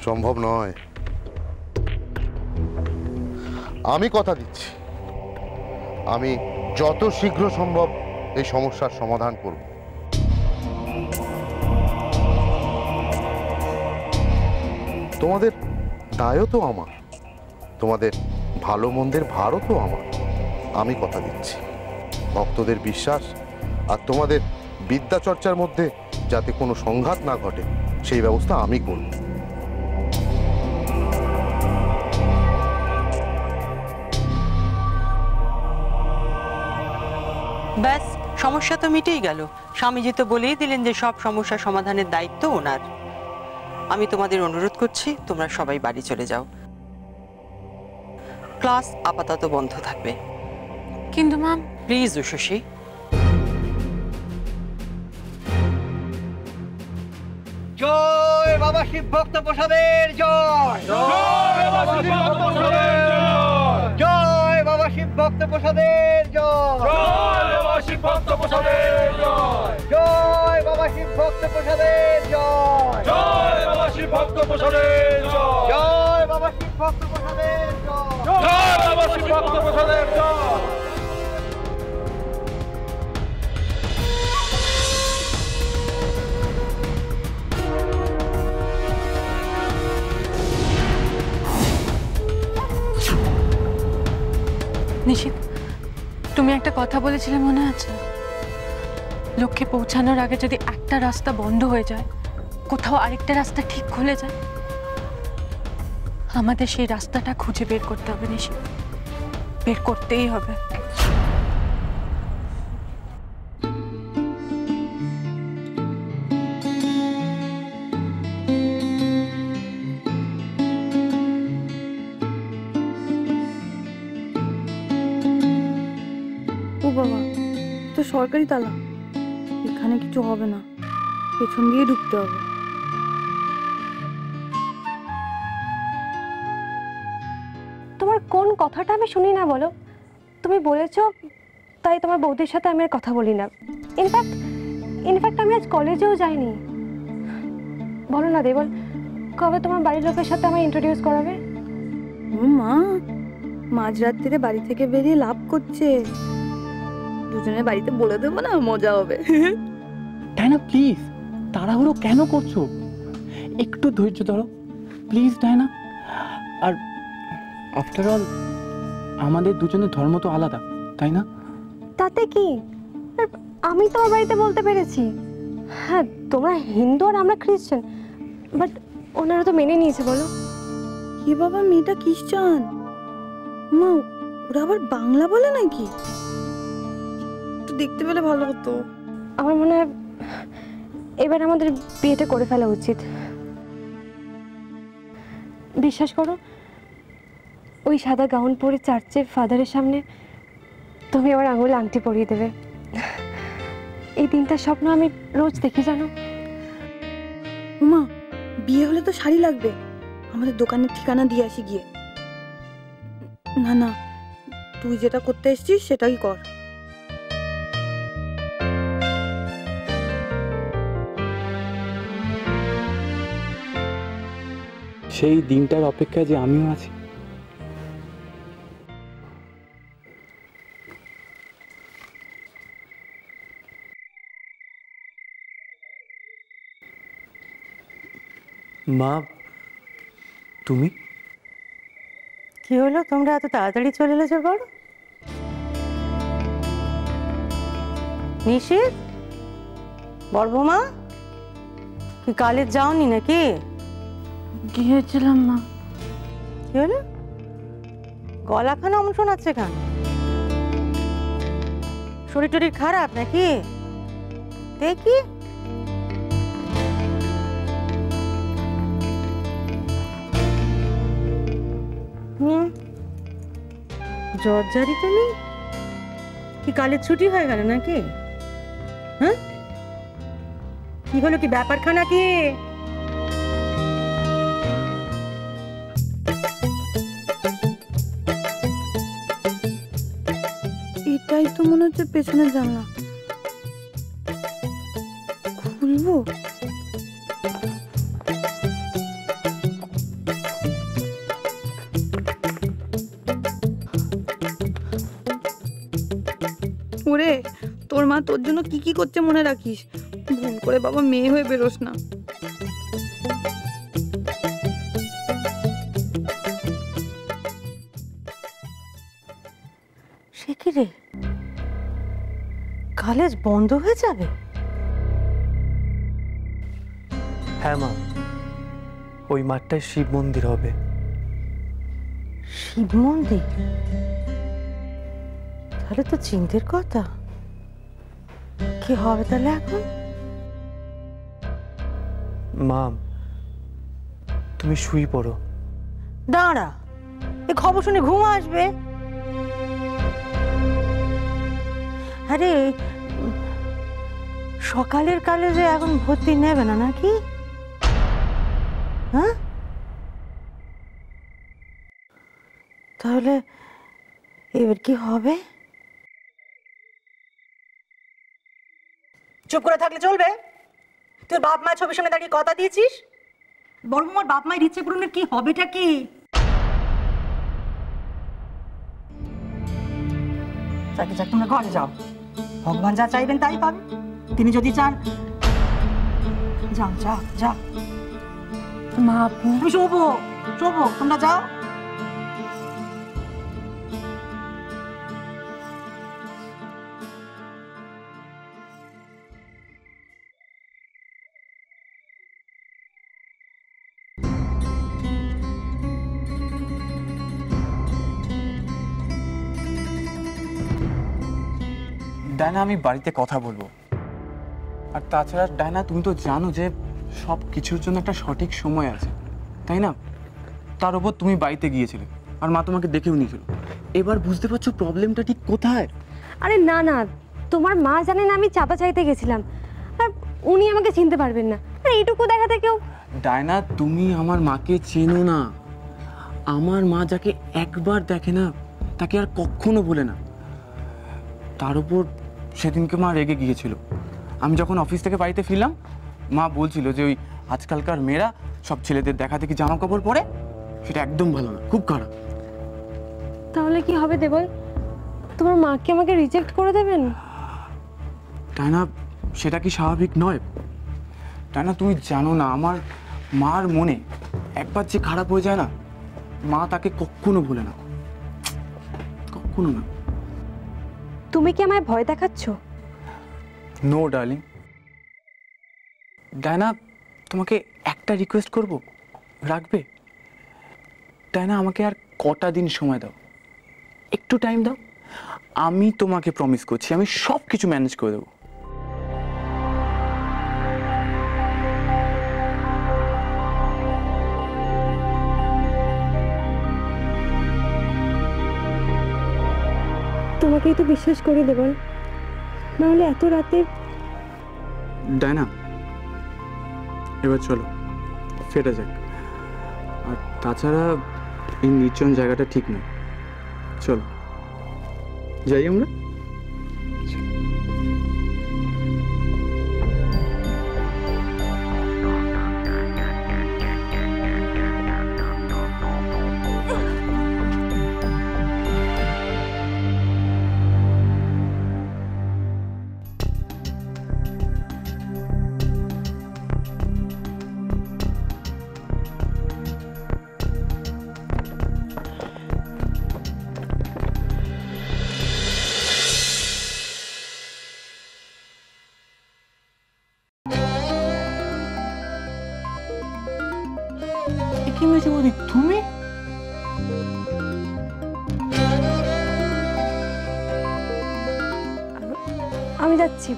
সম্ভব নয়। আমি কথা দিচ্ছি, আমি যত শীঘ্র সম্ভব এই সমস্যার সমাধান করব। তোমাদের দায়ও তো আমার, তোমাদের ভালো মন্দের ভারও তো আমার। আমি কথা দিচ্ছি, ভক্তদের বিশ্বাস আর তোমাদের বিদ্যা চর্চার মধ্যে যাতে কোনো সংঘাত না ঘটে সেই ব্যবস্থা আমি করব। ব্যাস, সমস্যা তো মিটেই গেল। স্বামীজি তো বলেই দিলেন যে সব সমস্যা সমাধানের দায়িত্ব ওনার। আমি তোমাদের অনুরোধ করছি, তোমরা সবাই বাড়ি চলে যাও। ক্লাস আপাতত বন্ধ থাকবে। কিন্তু ম্যাম, প্লিজ উষসী। জয় বাবা শিব ভক্ত প্রসাদের জয়। জয় বাবা শিব ভক্ত প্রসাদের জয়। জয় বাবা শিব ভক্ত প্রসাদের জয়। জয় বাবা শিব ভক্ত প্রসাদের জয়। জয় বাবা শিব ভক্ত প্রসাদের জয়। জয় বাবা শিব ভক্ত প্রসাদের জয়। জয় বাবা শিব ভক্ত প্রসাদের জয়। জয় বাবা শিব ভক্ত প্রসাদের জয়। নিশিত, তুমি একটা কথা বলেছিলে মনে আছে? লক্ষ্যে পৌঁছানোর আগে যদি একটা রাস্তা বন্ধ হয়ে যায়, কোথাও আরেকটা রাস্তা ঠিক খুলে যায়, আমাদের সেই রাস্তাটা খুঁজে বের করতে হবে নিশিত, বের করতেই হবে। ও বাবা, তো সরকারি তালা, এখানে কিছু হবে না, পেছন দিয়ে ঢুকতে হবে। তোমার কোন কথাটা আমি শুনি না বলো? তুমি বলেছো তাই তোমার বৌদির সাথে আমি আর কথা বলি না। ইনফ্যাক্ট আমি আজ কলেজেও যাইনি। বলো না দেবল, কবে তোমার বাড়ির লোকের সাথে আমার ইন্ট্রোডিউস করাবে? ও মা, মাঝরাত্রিরে বাড়ি থেকে বেরিয়ে লাভ করছে। দুজনের বাড়িতে বলে দেবো না, মজা হবে। ডায়না প্লিজ, তাড়াহুড়ো কেন করছো? একটু ধৈর্য ধরো প্লিজ ডায়না। আর আফটার অল আমাদের দুজনের ধর্ম তো আলাদা, তাই না? তাতে কি, আমি তোমার বাড়িতে বলতে পেরেছি। হ্যাঁ, তোমরা হিন্দু আর আমরা খ্রিস্টান, বাট ওনারা তো মেনে নিয়েছে। বলো কি বাবা, মেয়েটা খ্রিস্টান। মা, ওরা আবার বাংলা বলে নাকি? একটু দেখতে পেলে ভালো হতো। আমার মনে হয় এবার আমাদের বিয়েটা করে ফেলা উচিত। বিশ্বাস করো, ওই সাদা গাউন পরে চার্চে ফাদারের সামনে তুমি আমার আঙুলে আংটি পরিয়ে দেবে। এই দিনটার স্বপ্ন আমি রোজ দেখি, জানো। মা, বিয়ে হলে তো শাড়ি লাগবে। আমাদের দোকানের ঠিকানা দিয়ে আসি গিয়ে। না না, তুই যেটা করতে এসেছিস সেটাই কর। সেই দিনটার অপেক্ষায় যে আমিও আছি। মা, তুমি কি হলো, তোমরা এত তাড়াতাড়ি চলে এলেছো? বড় নিশিত, বড়বৌমা, কি কলেজ যাওনি নাকি? গিয়েছিলাম মা। কি হলো, গলাখানা অমন শোনাচ্ছে কেন? শরীর টরীর খারাপ নাকি? দেখি। জ্বর জারি তো নেই? কি কালের ছুটি হয়ে গেল নাকি? হ্যাঁ, কি হলো, কি ব্যাপারখানা কি? এটাই তো মনে হচ্ছে পেছনের জানলা। খুলবো? তোর মা তোর জন্য কি কি করছে মনে রাখিস। ভুল করে বাবা মেয়ে হয়ে বেরোস না। সে কি রে, কলেজ বন্ধ হয়ে যাবে? হ্যাঁ মা, ওই মাঠটায় শিব মন্দির হবে। শিব মন্দির? তাহলে তো চিন্তার কথা। কি হবে তাহলে এখন? মা তুমি শুয়ে পড়ো। দাঁড়া, এ খবর শুনে ঘুম আসবে? আরে সকালের কলেজে এখন ভর্তি নেবে না নাকি? হ্যাঁ, তাহলে এবার কি হবে? চুপ করে থাকলে চলবে? তোর বাপ মায়ের ছবির সামনে দাঁড়িয়ে কথা দিয়েছিস, বলবো আমার বাপ মায়ের ইচ্ছে পূরণের কি হবেটা কি? যাকে যাক, তোমরা ঘরে যাও। ভগবান যা চাইবেন তাই পাবে। তিনি যদি চান, যাও যাও যাও। মা আপনি তুমি শোবো শোবো, তোমরা যাও। ডায়না, আমি বাড়িতে কথা বলবো। আর তাছাড়া ডায়না, তুমি তো জানো যে সব কিছুর জন্য একটা সঠিক সময় আছে, তাই না? তার উপর তুমি বাড়িতে গিয়েছিলে আর মা তোমাকে দেখেও নিয়েছিল। এবার বুঝতে পারছো প্রবলেমটা ঠিক কোথায়? আরে না না, তোমার মা জানে না আমি চাপা চাইতে গেছিলাম, আর উনি আমাকে চিনতে পারবেন না। আর এইটুকু দেখাতে কেউ। ডায়না, তুমি আমার মাকে চেনো না। আমার মা যাকে একবার দেখে না তাকে আর কখনো বলে না। তার উপর সেদিনকে মা রেগে গিয়েছিল। আমি যখন অফিস থেকে বাড়িতে ফিরলাম, মা বলছিল যে ওই আজকালকার মেয়েরা সব ছেলেদের দেখা দেখি জামা কাপড় পরে, সেটা একদম ভালো না, খুব খারাপ। তাহলে কি হবে দেবল? তোমার মাকে আমাকে রিজেক্ট করে দেবেন? তাই না? সেটা কি স্বাভাবিক নয়? তাই না? তুমি জানো না, আমার মার মনে একবার যে খারাপ হয়ে যায় না, মা তাকে কখনো ভুলে না, কখনো না। তুমি কি আমায় ভয় দেখাচ্ছ? No darling. ডায়না, তোমাকে একটা রিকোয়েস্ট করব, রাখবে? ডায়না, আমাকে আর কটা দিন সময় দাও, একটু টাইম দাও। আমি তোমাকে প্রমিস করছি আমি সব কিছু ম্যানেজ করে দেবো। তোমাকেই তো বিশ্বাস করি দেবল, নাহলে এত রাতে। ডায়না, এবার চলো ফেটে যাক। আর তাছাড়া এই নির্জন জায়গাটা ঠিক নয়, চলো যাই আমরা। কি হয়েছে বৌদি, তুমি? আমি যাচ্ছি।